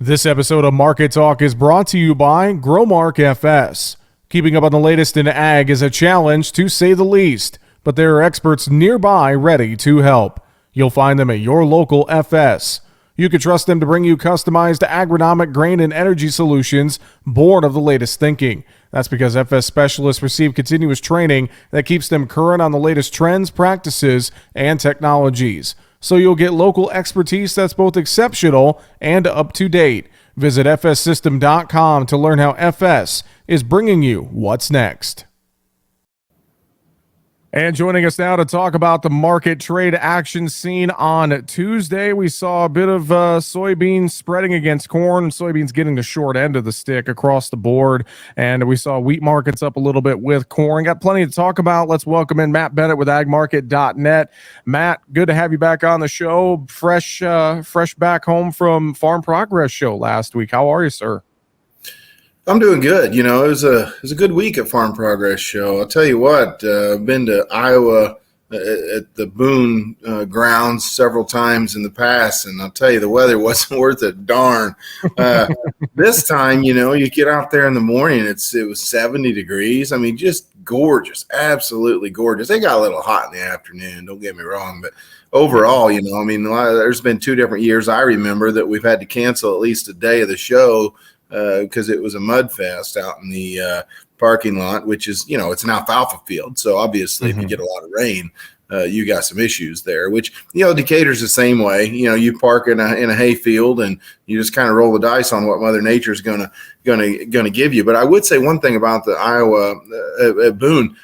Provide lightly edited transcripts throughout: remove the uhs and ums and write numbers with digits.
This episode of Market Talk is brought to you by Growmark FS. Keeping up on the latest in ag is a challenge, to say the least, but there are experts nearby ready to help. You'll find them at your local FS. You can trust them to bring you customized agronomic grain and energy solutions born of the latest thinking. That's because FS specialists receive continuous training that keeps them current on the latest trends, practices, and technologies. So you'll get local expertise that's both exceptional and up to date. Visit fssystem.com to learn how FS is bringing you what's next. And joining us now to talk about the market trade action scene on Tuesday, we saw a bit of soybeans spreading against corn, soybeans getting the short end of the stick across the board, and we saw wheat markets up a little bit with corn. Got plenty to talk about. Let's welcome in Matt Bennett with agmarket.net. Matt, good to have you back on the show. Fresh back home from Farm Progress Show last week. How are you, sir? I'm doing good. You know, it was a good week at Farm Progress Show. I'll tell you what, I've been to Iowa at the Boone grounds several times in the past, and I'll tell you, the weather wasn't worth a darn. This time, you know, you get out there in the morning, it was 70 degrees. I mean, just gorgeous, absolutely gorgeous. They got a little hot in the afternoon, don't get me wrong, but overall, you know, I mean, there's been 2 different years I remember that we've had to cancel at least a day of the show because it was a mud fest out in the parking lot, which is, you know, it's an alfalfa field. So obviously if you get a lot of rain, you got some issues there, which, you know, Decatur's the same way. You know, you park in a hay field and you just kind of roll the dice on what Mother Nature's gonna give you. But I would say one thing about the Iowa at Boone,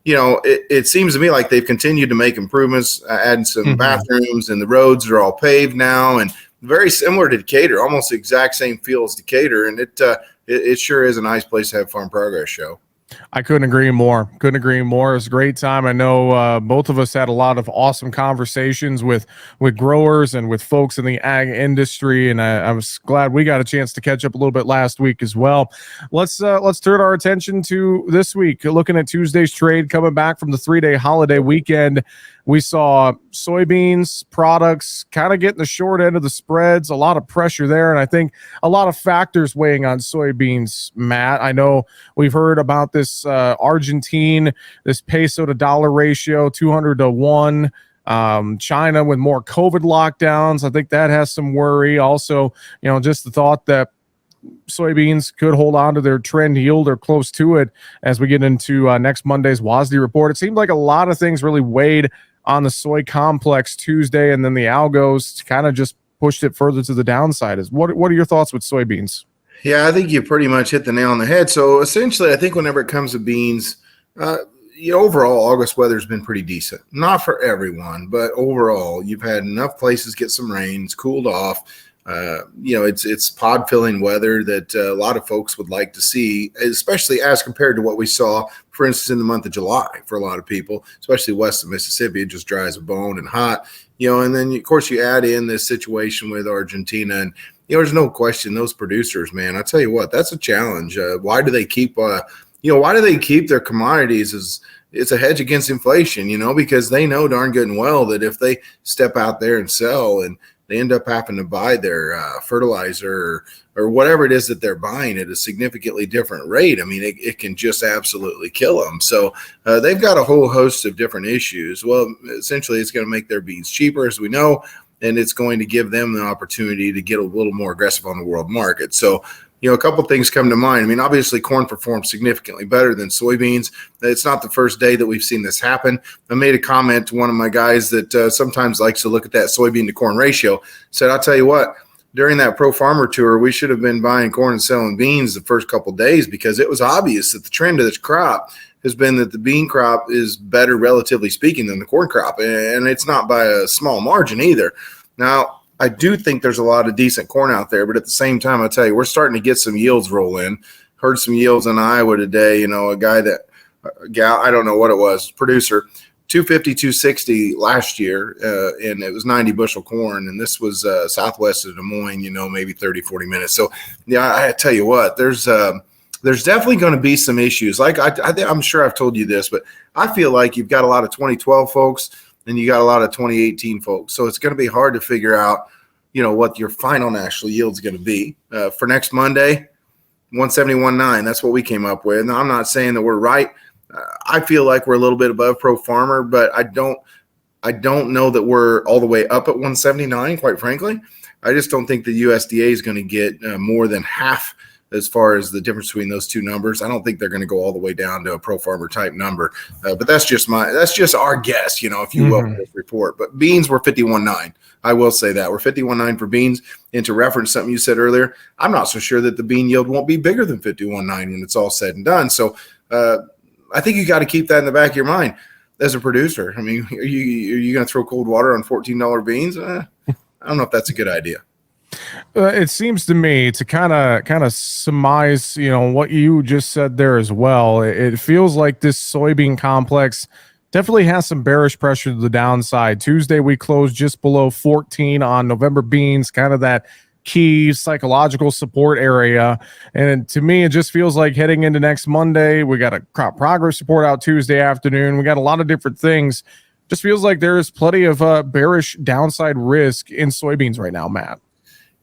you know, it seems to me like they've continued to make improvements, adding some bathrooms, and the roads are all paved now, and very similar to Decatur, almost the exact same feel as Decatur, and it sure is a nice place to have Farm Progress Show. I couldn't agree more. It was a great time. I know both of us had a lot of awesome conversations with growers and with folks in the ag industry, and I was glad we got a chance to catch up a little bit last week as well. Let's turn our attention to this week. Looking at Tuesday's trade, coming back from the 3-day holiday weekend, we saw soybeans products kind of getting the short end of the spreads, a lot of pressure there, and I think a lot of factors weighing on soybeans, Matt. I know we've heard about this Argentine, this peso to dollar ratio, 200 to 1. China with more COVID lockdowns. I think that has some worry. Also, you know, just the thought that soybeans could hold on to their trend yield or close to it as we get into next Monday's WASDE report. It seemed like a lot of things really weighed on the soy complex Tuesday, and then the algos kind of just pushed it further to the downside. What are your thoughts with soybeans? Yeah, I think you pretty much hit the nail on the head. So essentially, I think whenever it comes to beans, you know, overall, August weather's been pretty decent. Not for everyone, but overall, you've had enough places get some rain. It's cooled off. You know, it's pod filling weather that a lot of folks would like to see, especially as compared to what we saw, for instance, in the month of July for a lot of people, especially west of Mississippi. It just dry as a bone and hot, you know, and then of course you add in this situation with Argentina, and, you know, there's no question those producers, man, I tell you what, that's a challenge. Why do they keep, why do they keep their commodities? It's a hedge against inflation, you know, because they know darn good and well that if they step out there and sell and they end up having to buy their fertilizer or whatever it is that they're buying at a significantly different rate, I mean, it can just absolutely kill them. So they've got a whole host of different issues. Well, essentially, it's going to make their beans cheaper, as we know, and it's going to give them the opportunity to get a little more aggressive on the world market. So, you know, a couple of things come to mind. I mean, obviously, corn performed significantly better than soybeans. It's not the first day that we've seen this happen. I made a comment to one of my guys that sometimes likes to look at that soybean to corn ratio. Said, I'll tell you what, during that Pro Farmer Tour, we should have been buying corn and selling beans the first couple of days, because it was obvious that the trend of this crop has been that the bean crop is better, relatively speaking, than the corn crop. And it's not by a small margin either. Now, I do think there's a lot of decent corn out there, but at the same time, I'll tell you, we're starting to get some yields roll in. Heard some yields in Iowa today. You know, a gal, I don't know what it was, producer, 250, 260 last year, and it was 90 bushel corn, and this was southwest of Des Moines, you know, maybe 30, 40 minutes. So, yeah, I tell you what, there's definitely going to be some issues. Like I'm sure I've told you this, but I feel like you've got a lot of 2012 folks and you got a lot of 2018 folks. So it's going to be hard to figure out what your final national yield is going to be. For next Monday, 171.9. That's what we came up with. Now, I'm not saying that we're right. I feel like we're a little bit above pro farmer, but I don't know that we're all the way up at 179, quite frankly. I just don't think the USDA is going to get more than half as far as the difference between those two numbers. I don't think they're going to go all the way down to a pro farmer type number, but that's just our guess, if you will, for this report. But beans were 51.9. I will say that we're 51.9 for beans. And to reference something you said earlier, I'm not so sure that the bean yield won't be bigger than 51.9 when it's all said and done. So I think you got to keep that in the back of your mind as a producer. I mean, are you going to throw cold water on $14 beans? I don't know if that's a good idea. It seems to me to kind of surmise, what you just said there as well. It feels like this soybean complex definitely has some bearish pressure to the downside. Tuesday, we closed just below 14 on November beans, kind of that key psychological support area. And to me, it just feels like heading into next Monday, we got a crop progress report out Tuesday afternoon. We got a lot of different things. Just feels like there is plenty of bearish downside risk in soybeans right now, Matt.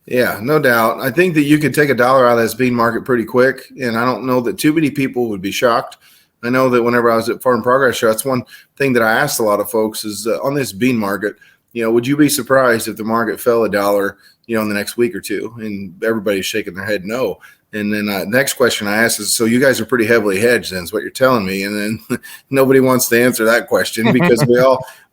Yeah, no doubt. I think that you could take $1 out of this bean market pretty quick, and I don't know that too many people would be shocked. I know that whenever I was at Farm Progress Show, that's one thing that I asked a lot of folks is on this bean market, would you be surprised if the market fell $1, in the next week or two? And everybody's shaking their head no. And then next question I asked is, so you guys are pretty heavily hedged, then is what you're telling me. And then nobody wants to answer that question because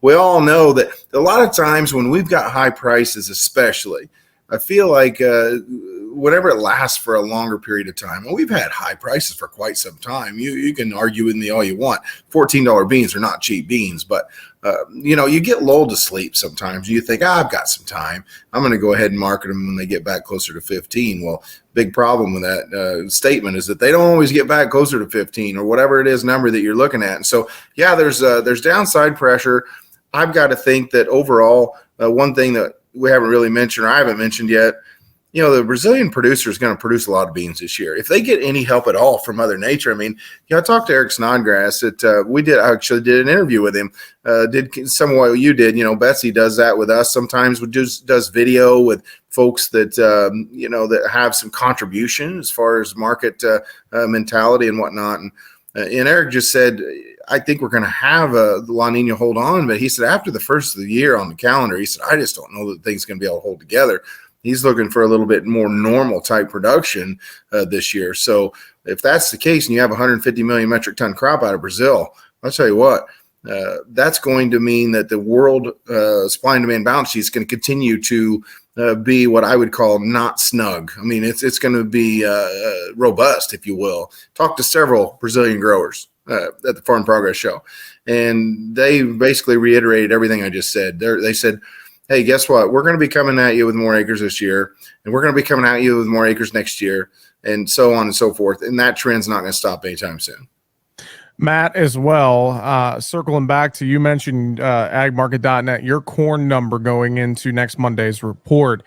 we all know that a lot of times when we've got high prices, especially, I feel like whenever it lasts for a longer period of time, and we've had high prices for quite some time. You can argue with me all you want. $14 beans are not cheap beans, but you get lulled to sleep sometimes. You think, I've got some time. I'm going to go ahead and market them when they get back closer to 15. Well, big problem with that statement is that they don't always get back closer to 15 or whatever it is number that you're looking at. And so, yeah, there's downside pressure. I've got to think that overall, one thing that we haven't really mentioned, or I haven't mentioned yet, the Brazilian producer is going to produce a lot of beans this year. If they get any help at all from Mother Nature, I mean, I talked to Eric Snodgrass. I actually did an interview with him. Did some of what you did. Betsy does that with us sometimes. Does video with folks that that have some contribution as far as market mentality and whatnot. And Eric just said, I think we're going to have the La Nina hold on, but he said after the first of the year on the calendar, he said, I just don't know that things going to be able to hold together. He's looking for a little bit more normal type production this year. So if that's the case and you have 150 million metric ton crop out of Brazil, I'll tell you what, that's going to mean that the world supply and demand balance sheet is going to continue to be what I would call not snug. I mean, it's going to be robust, if you will. Talk to several Brazilian growers at the Farm Progress Show, and they basically reiterated everything I just said. They said, hey, guess what? We're going to be coming at you with more acres this year, and we're going to be coming at you with more acres next year, and so on and so forth. And that trend's not going to stop anytime soon. Matt, as well, circling back to, you mentioned agmarket.net, your corn number going into next Monday's report.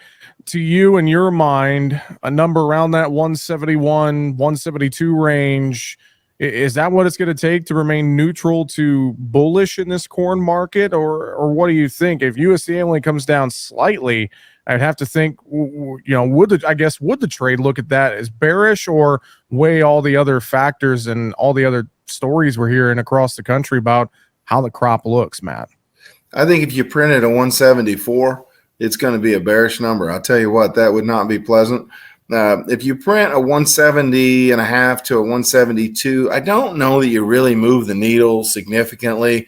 To you, in your mind, a number around that 171, 172 range, is that what it's going to take to remain neutral to bullish in this corn market? Or what do you think? If USDA only comes down slightly, I'd have to think, would the trade look at that as bearish, or weigh all the other factors and all the other stories we're hearing across the country about how the crop looks, Matt? I think if you printed a 174, it's going to be a bearish number. I'll tell you what, that would not be pleasant. If you print a 170 and a half to a 172, I don't know that you really move the needle significantly.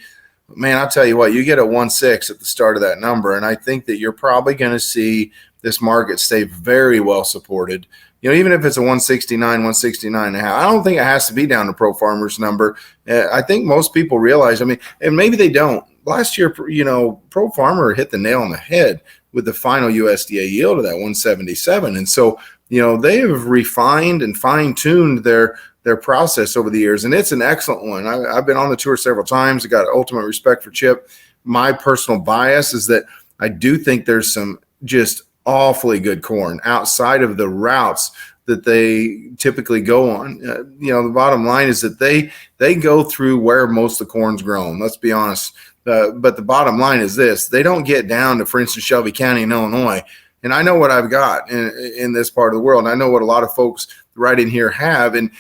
Man, I'll tell you what, you get a 1.6 at the start of that number, and I think that you're probably going to see this market stay very well supported. Even if it's a 169, 169 and a half, I don't think it has to be down to Pro Farmer's number. I think most people realize, and maybe they don't. Last year, Pro Farmer hit the nail on the head with the final USDA yield of that 177. And so, they have refined and fine-tuned their process over the years, and it's an excellent one. I've been on the tour several times. I got ultimate respect for Chip. My personal bias is that I do think there's some just awfully good corn outside of the routes that they typically go on. The bottom line is that they go through where most of the corn's grown. Let's be honest. But the bottom line is this: they don't get down to, for instance, Shelby County in Illinois And I know what I've got in this part of the world. And I know what a lot of folks right in here have. And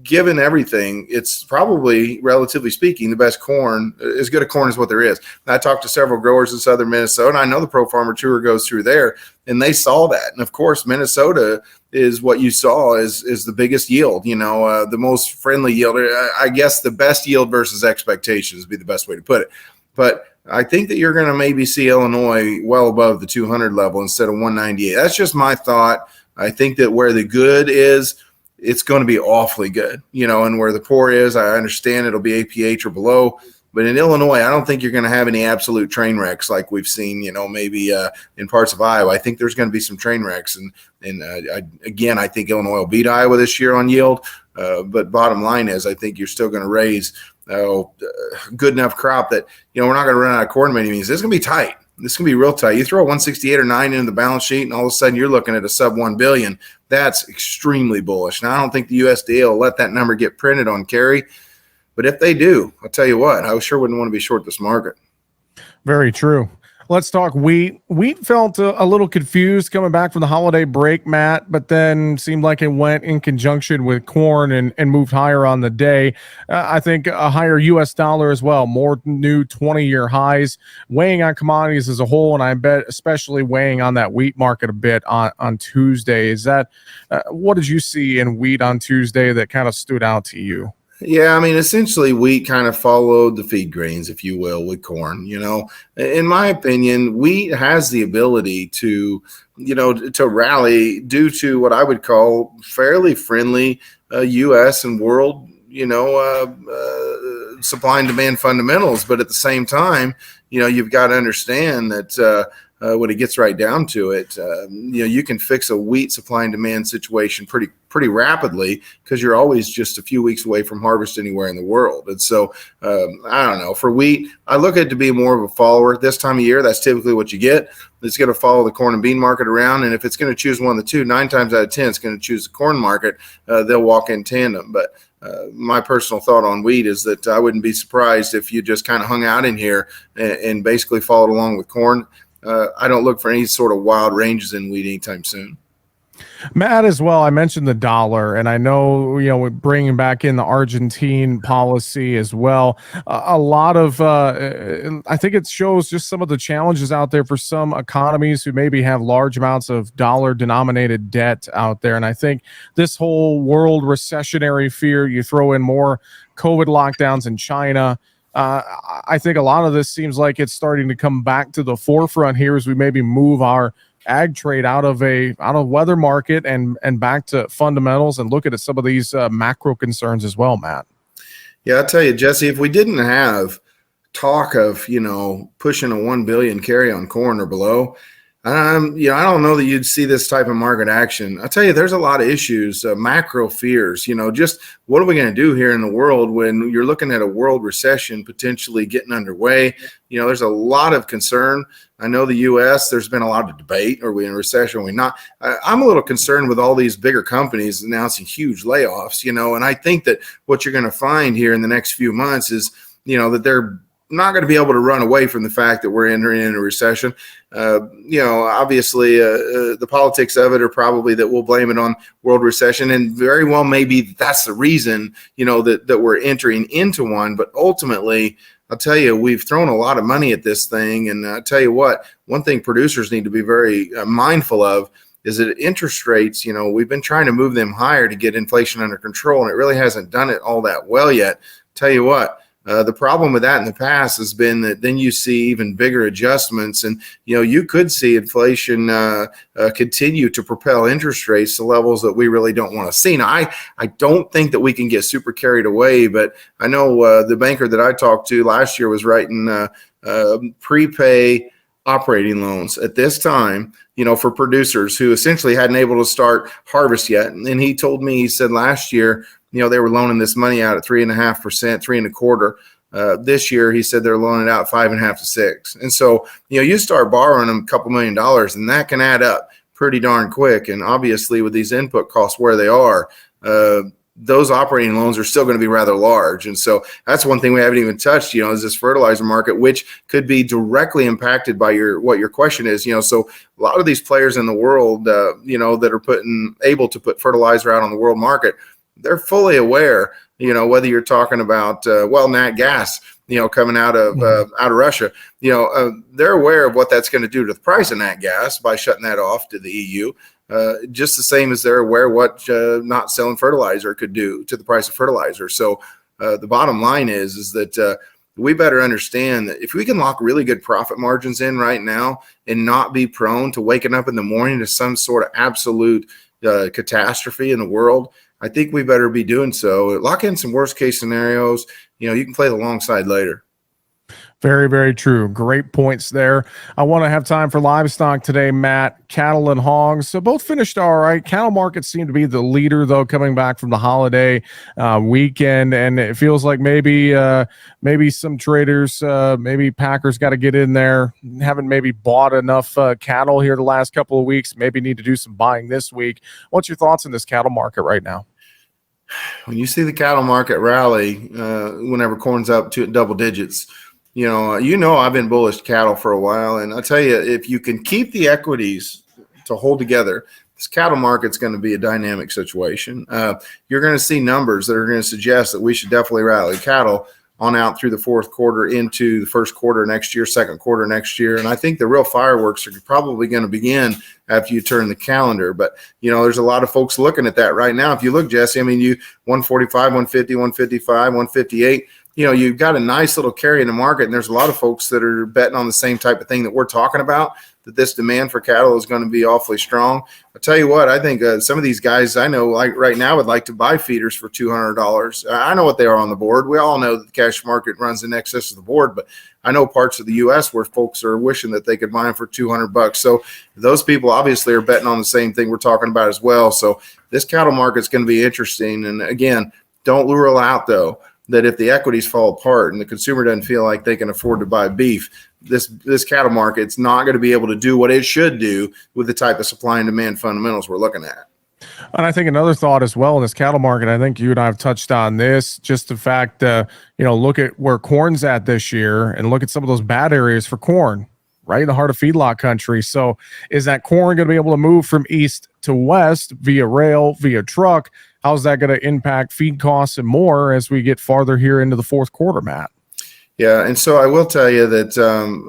given everything, it's probably, relatively speaking, the best corn, as good a corn as what there is. I talked to several growers in southern Minnesota, and I know the Pro Farmer Tour goes through there, and they saw that. And of course, Minnesota is what you saw is the biggest yield, the most friendly yield. I guess the best yield versus expectations would be the best way to put it. But I think that you're going to maybe see Illinois well above the 200 level instead of 198. That's just my thought. I think that where the good is, it's going to be awfully good, and where the poor is, I understand it'll be APH or below. But in Illinois, I don't think you're going to have any absolute train wrecks like we've seen, maybe in parts of Iowa. I think there's going to be some train wrecks. And I think Illinois will beat Iowa this year on yield. But bottom line is, I think you're still going to raise a good enough crop that, we're not going to run out of corn by any means. This is going to be tight. This can be real tight. You throw a 168 or 9 into the balance sheet, and all of a sudden you're looking at a sub 1 billion. That's extremely bullish. Now, I don't think the USDA will let that number get printed on carry, but if they do, I'll tell you what, I sure wouldn't want to be short this market. Very true. Let's talk wheat. Wheat felt a little confused coming back from the holiday break, Matt, but then seemed like it went in conjunction with corn and moved higher on the day. I think a higher U.S. dollar as well, more new 20-year highs, weighing on commodities as a whole, and I bet especially weighing on that wheat market a bit on Tuesday. Is that what did you see in wheat on Tuesday that kind of stood out to you? Yeah, I mean, essentially, wheat kind of followed the feed grains, if you will, with corn. In my opinion, wheat has the ability to rally due to what I would call fairly friendly U.S. and world, supply and demand fundamentals. But at the same time, you've got to understand that when it gets right down to it, you can fix a wheat supply and demand situation pretty rapidly because you're always just a few weeks away from harvest anywhere in the world. And so, I don't know. For wheat, I look at it to be more of a follower. This time of year, that's typically what you get. It's going to follow the corn and bean market around. And if it's going to choose one of the two, 9 times out of 10, it's going to choose the corn market. They'll walk in tandem. But my personal thought on wheat is that I wouldn't be surprised if you just kind of hung out in here and basically followed along with corn. I don't look for any sort of wild ranges in wheat anytime soon. Matt, as well, I mentioned the dollar, and I know, we're bringing back in the Argentine policy as well. A lot of, I think it shows just some of the challenges out there for some economies who maybe have large amounts of dollar-denominated debt out there. And I think this whole world recessionary fear, you throw in more COVID lockdowns in China, I think a lot of this seems like it's starting to come back to the forefront here as we maybe move our ag trade out of weather market and back to fundamentals and look at some of these macro concerns as well, Matt. Yeah, I'll tell you, Jesse, if we didn't have talk of, pushing a 1 billion carry on corn or below, I don't know that you'd see this type of market action. I'll tell you, there's a lot of issues, macro fears, just what are we going to do here in the world when you're looking at a world recession potentially getting underway? There's a lot of concern. I know the U.S., there's been a lot of debate. Are we in a recession? Are we not? I'm a little concerned with all these bigger companies announcing huge layoffs, and I think that what you're going to find here in the next few months is, that they're not going to be able to run away from the fact that we're entering in a recession. Obviously, the politics of it are probably that we'll blame it on world recession, and very well maybe that's the reason, that we're entering into one. But ultimately, I'll tell you, we've thrown a lot of money at this thing, and I'll tell you what, one thing producers need to be very mindful of is that interest rates, we've been trying to move them higher to get inflation under control, and it really hasn't done it all that well yet. Tell you what, the problem with that in the past has been that then you see even bigger adjustments, and you could see inflation continue to propel interest rates to levels that we really don't want to see. Now, I don't think that we can get super carried away, but I know the banker that I talked to last year was writing prepay operating loans at this time, for producers who essentially hadn't able to start harvest yet. And he told me, he said last year, they were loaning this money out at 3.5%, 3.25%. This year, he said they're loaning it out 5.5 to 6. And so, you start borrowing them a couple $1 million, and that can add up pretty darn quick. And obviously, with these input costs where they are, those operating loans are still going to be rather large. And so that's one thing we haven't even touched, is this fertilizer market, which could be directly impacted by what your question is. So a lot of these players in the world, that are able to put fertilizer out on the world market, they're fully aware, whether you're talking about, nat gas, coming out of Russia, they're aware of what that's going to do to the price of nat gas by shutting that off to the EU. Just the same as they're aware what not selling fertilizer could do to the price of fertilizer. So the bottom line is that we better understand that if we can lock really good profit margins in right now and not be prone to waking up in the morning to some sort of absolute catastrophe in the world, I think we better be doing so. Lock in some worst case scenarios. You can play the long side later. Very, very true. Great points there. I want to have time for livestock today, Matt. Cattle and hogs. So both finished all right. Cattle markets seem to be the leader, though, coming back from the holiday weekend. And it feels like maybe some traders, maybe packers got to get in there. Haven't maybe bought enough cattle here the last couple of weeks. Maybe need to do some buying this week. What's your thoughts on this cattle market right now? When you see the cattle market rally, whenever corn's up to double digits, I've been bullish cattle for a while, and I'll tell you, if you can keep the equities to hold together, this cattle market's going to be a dynamic situation. You're going to see numbers that are going to suggest that we should definitely rally cattle on out through the fourth quarter into the first quarter next year, second quarter next year. And I think the real fireworks are probably going to begin after you turn the calendar. But, there's a lot of folks looking at that right now. If you look, Jesse, 145, 150, 155, 158, you've got a nice little carry in the market. And there's a lot of folks that are betting on the same type of thing that we're talking about, that this demand for cattle is going to be awfully strong. I'll tell you what, I think some of these guys I know, like right now, would like to buy feeders for $200. I know what they are on the board. We all know that the cash market runs in excess of the board, but I know parts of the U.S. where folks are wishing that they could buy them for $200. So those people obviously are betting on the same thing we're talking about as well. So this cattle market's going to be interesting. And again, don't rule out, though, that if the equities fall apart and the consumer doesn't feel like they can afford to buy beef, this cattle market's not going to be able to do what it should do with the type of supply and demand fundamentals we're looking at. And I think another thought as well in this cattle market, I think you and I have touched on this, just the fact, look at where corn's at this year and look at some of those bad areas for corn, right in the heart of feedlot country. So is that corn going to be able to move from east to west via rail, via truck? How's that going to impact feed costs and more as we get farther here into the fourth quarter, Matt? Yeah, and so I will tell you that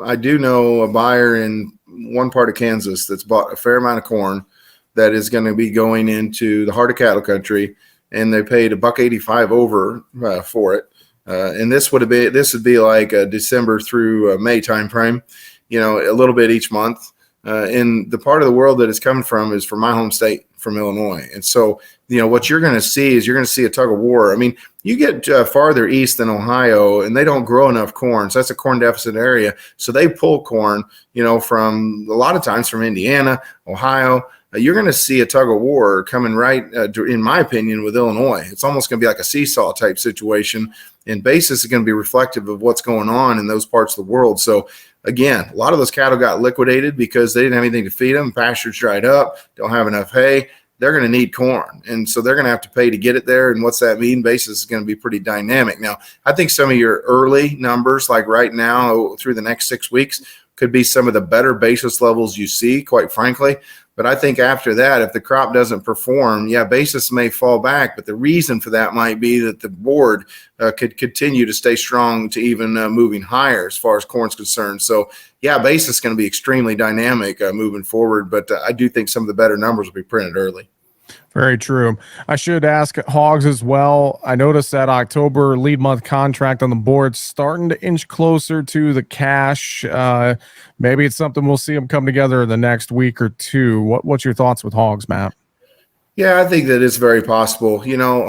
I do know a buyer in one part of Kansas that's bought a fair amount of corn that is going to be going into the heart of cattle country, and they paid $1.85 over for it. And this would be like a December through May timeframe, a little bit each month. And the part of the world that it's coming from is from my home state, from Illinois. And so, what you're going to see is you're going to see a tug of war. You get farther east than Ohio, and they don't grow enough corn. So that's a corn deficit area. So they pull corn, from a lot of times from Indiana, Ohio. You're going to see a tug of war coming right, in my opinion, with Illinois. It's almost going to be like a seesaw type situation. And basis is going to be reflective of what's going on in those parts of the world. So again, a lot of those cattle got liquidated because they didn't have anything to feed them. Pastures dried up, don't have enough hay. They're going to need corn. And so they're going to have to pay to get it there. And what's that mean? Basis is going to be pretty dynamic. Now, I think some of your early numbers, like right now through the next 6 weeks, could be some of the better basis levels you see, quite frankly. But I think after that, if the crop doesn't perform, basis may fall back. But the reason for that might be that the board could continue to stay strong to even moving higher as far as corn's concerned. So, basis is going to be extremely dynamic moving forward. But I do think some of the better numbers will be printed early. Very true. I should ask hogs as well. I noticed that October lead month contract on the board starting to inch closer to the cash. Maybe it's something we'll see them come together in the next week or two. What's your thoughts with hogs, Matt? Yeah, I think that it's very possible.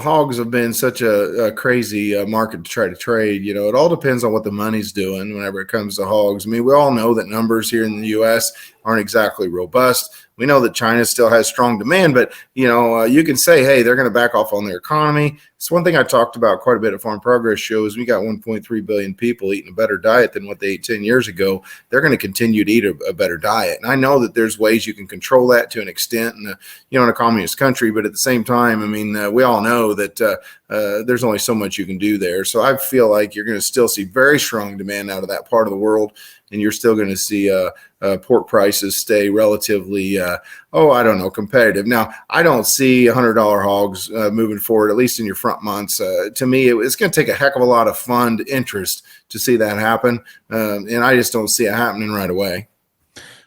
Hogs have been such a crazy market to try to trade. It all depends on what the money's doing whenever it comes to hogs. We all know that numbers here in the U.S., aren't exactly robust. We know that China still has strong demand, but you can say, hey, they're going to back off on their economy. It's one thing I talked about quite a bit at Farm Progress shows. We got 1.3 billion people eating a better diet than what they ate 10 years ago. They're going to continue to eat a better diet. And I know that there's ways you can control that to an extent in a communist country, but at the same time, I mean, we all know that there's only so much you can do there. So I feel like you're going to still see very strong demand out of that part of the world, and you're still going to see pork prices stay relatively, competitive. Now, I don't see $100 hogs moving forward, at least in your front months. To me, it's going to take a heck of a lot of fund interest to see that happen, and I just don't see it happening right away.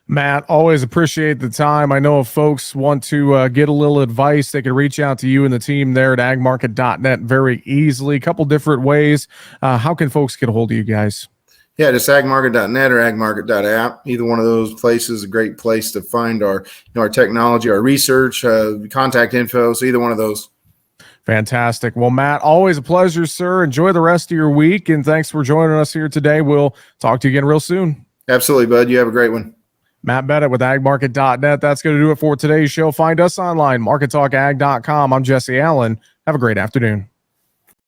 Matt, always appreciate the time. I know if folks want to get a little advice, they can reach out to you and the team there at agmarket.net very easily. A couple different ways. How can folks get a hold of you guys? Yeah, just agmarket.net or agmarket.app. Either one of those places is a great place to find our technology, our research, contact info. So either one of those. Fantastic. Well, Matt, always a pleasure, sir. Enjoy the rest of your week, and thanks for joining us here today. We'll talk to you again real soon. Absolutely, bud. You have a great one. Matt Bennett with agmarket.net. That's going to do it for today's show. Find us online, markettalkag.com. I'm Jesse Allen. Have a great afternoon.